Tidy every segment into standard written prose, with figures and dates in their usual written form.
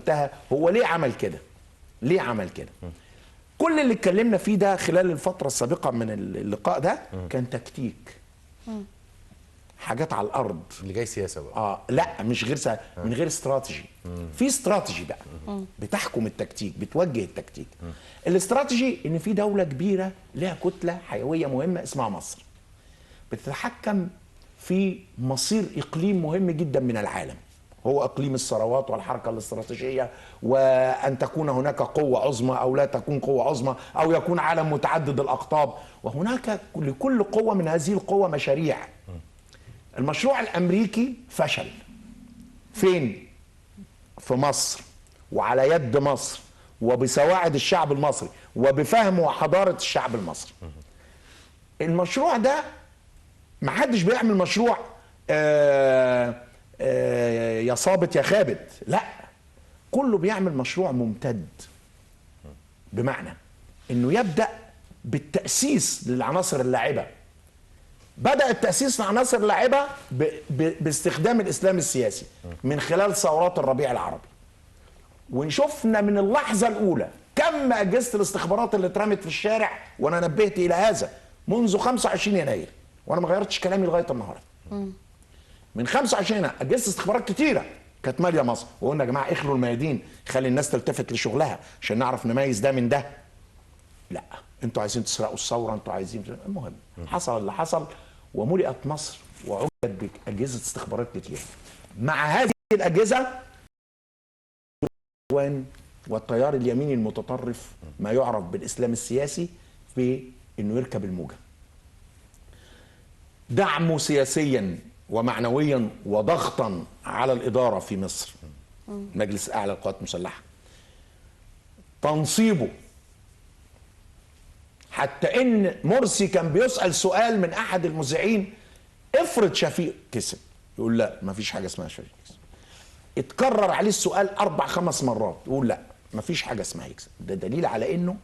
انتهى. هو ليه عمل كده؟ ليه عمل كده؟ كل اللي اتكلمنا فيه ده خلال الفترة السابقة من اللقاء ده كان تكتيك، حاجات على الأرض اللي جاي سياسة بقى. لا مش غير من غير استراتيجي. في استراتيجي بقى بتحكم التكتيك، بتوجه التكتيك. الاستراتيجي ان في دولة كبيرة لها كتلة حيوية مهمة اسمها مصر، بتتحكم في مصير إقليم مهم جدا من العالم، هو إقليم الثروات والحركة الاستراتيجية، وأن تكون هناك قوة عظمى أو لا تكون قوة عظمى، أو يكون عالم متعدد الأقطاب. وهناك لكل قوة من هذه القوة مشاريع. المشروع الأمريكي فشل. فين؟ في مصر، وعلى يد مصر، وبسواعد الشعب المصري، وبفهم وحضارة الشعب المصري. المشروع ده ما حدش بيعمل مشروع يا صابت يا خابت، لا، كله بيعمل مشروع ممتد، بمعنى انه يبدأ بالتأسيس للعناصر اللاعبة. بدأ التأسيس لعناصر اللاعبة باستخدام الإسلام السياسي من خلال ثورات الربيع العربي. وشفنا من اللحظة الأولى كم أجهزة الاستخبارات اللي اترمت في الشارع، وأنا نبهت إلى هذا منذ 25 يناير، وأنا ما غيرتش كلامي لغاية النهاردة. من 25 يناير أجهزة استخبارات كتيرة كانت مالية مصر، وقلنا يا جماعة اخلوا الميادين، خلي الناس تلتفت لشغلها عشان نعرف نميز ده من ده. لا، انتوا عايزين تسرقوا الثورة، انتوا عايزين. المهم حصل اللي حصل، وملئت مصر وعملت بأجهزة استخبارات كتير. مع هذه الأجهزة والتيار اليميني المتطرف، ما يعرف بالإسلام السياسي، في إنه يركب الموجة. دعمه سياسيا ومعنويا وضغطا على الإدارة في مصر، مجلس أعلى للقوات المسلحة، تنصيبه، حتى ان مرسي كان بيسأل سؤال من احد المذيعين: افرض شفيق كسب، يقول لا، ما فيش حاجه اسمها شفيق كسب. اتكرر عليه السؤال 4-5 مرات، يقول لا، ما فيش حاجه اسمها يكسب. ده دليل على انه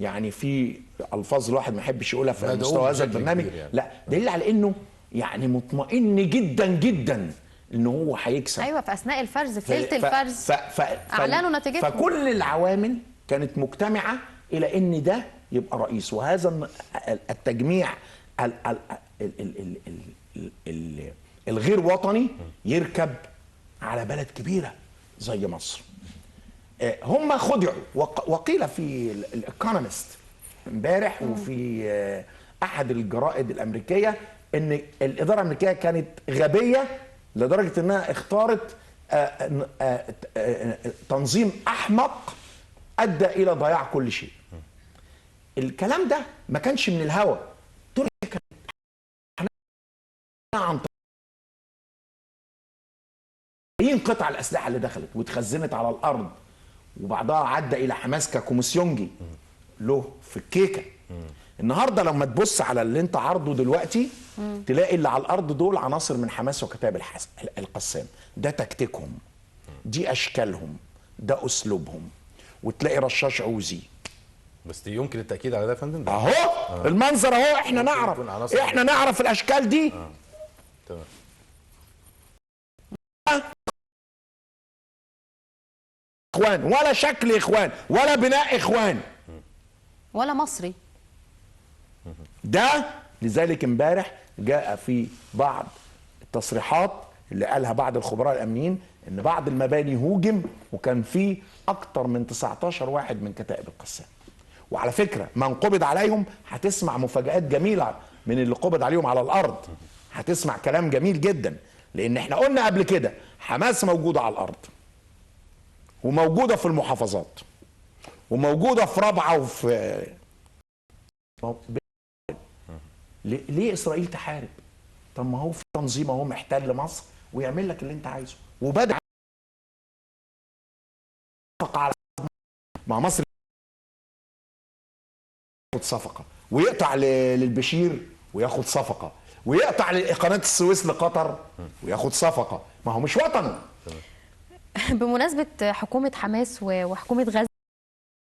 يعني في الفاظ الواحد ما يحبش يقولها في مستوى هذا البرنامج، يعني. لا، دليل على انه يعني مطمئن جدا جدا انه هو هيكسب. ايوه، في اثناء الفرز، في ليله الفرز اعلنوا نتيجتهم. فكل العوامل كانت مجتمعه الى ان ده يبقى رئيس. وهذا التجميع الغير وطني يركب على بلد كبيرة زي مصر. هم خدعوا، وقيل في الايكونومست امبارح وفي احد الجرائد الامريكيه ان الاداره الامريكيه كانت غبيه لدرجه انها اختارت تنظيم احمق ادى الى ضياع كل شيء. الكلام ده ما كانش من الهوا. تركيا كانت عن قطع الاسلحه اللي دخلت واتخزنت على الارض، وبعدها عدى الى حماس ككوميسيونجي له في الكيكه. النهارده لما تبص على اللي انت عارضه دلوقتي تلاقي اللي على الارض دول عناصر من حماس وكتائب القسام. ده تكتيكهم، دي اشكالهم، ده اسلوبهم. وتلاقي رشاش عوزي. بس دي يمكن التاكيد على ده يا فندم. اهو المنظر اهو، احنا نعرف الاشكال دي. تمام. اخوان، ولا شكل اخوان، ولا بناء اخوان، ولا مصري. ده لذلك امبارح جاء في بعض التصريحات اللي قالها بعض الخبراء الامنيين ان بعض المباني هوجم، وكان في اكتر من 19 واحد من كتائب القسام. وعلى فكره من قبض عليهم هتسمع مفاجآت جميله من اللي قبض عليهم على الارض. هتسمع كلام جميل جدا، لان احنا قلنا قبل كده حماس موجوده على الارض، وموجوده في المحافظات، وموجوده في رابعه، وفي ليه اسرائيل تحارب؟ طب ما هو في تنظيم اهو محتل مصر ويعمل لك اللي انت عايزه. وبدأ على مع مصر ياخد صفقه، ويقطع للبشير وياخد صفقه، ويقطع لقناه السويس لقطر وياخد صفقه. ما هو مش وطنه. بمناسبه حكومه حماس وحكومه غزه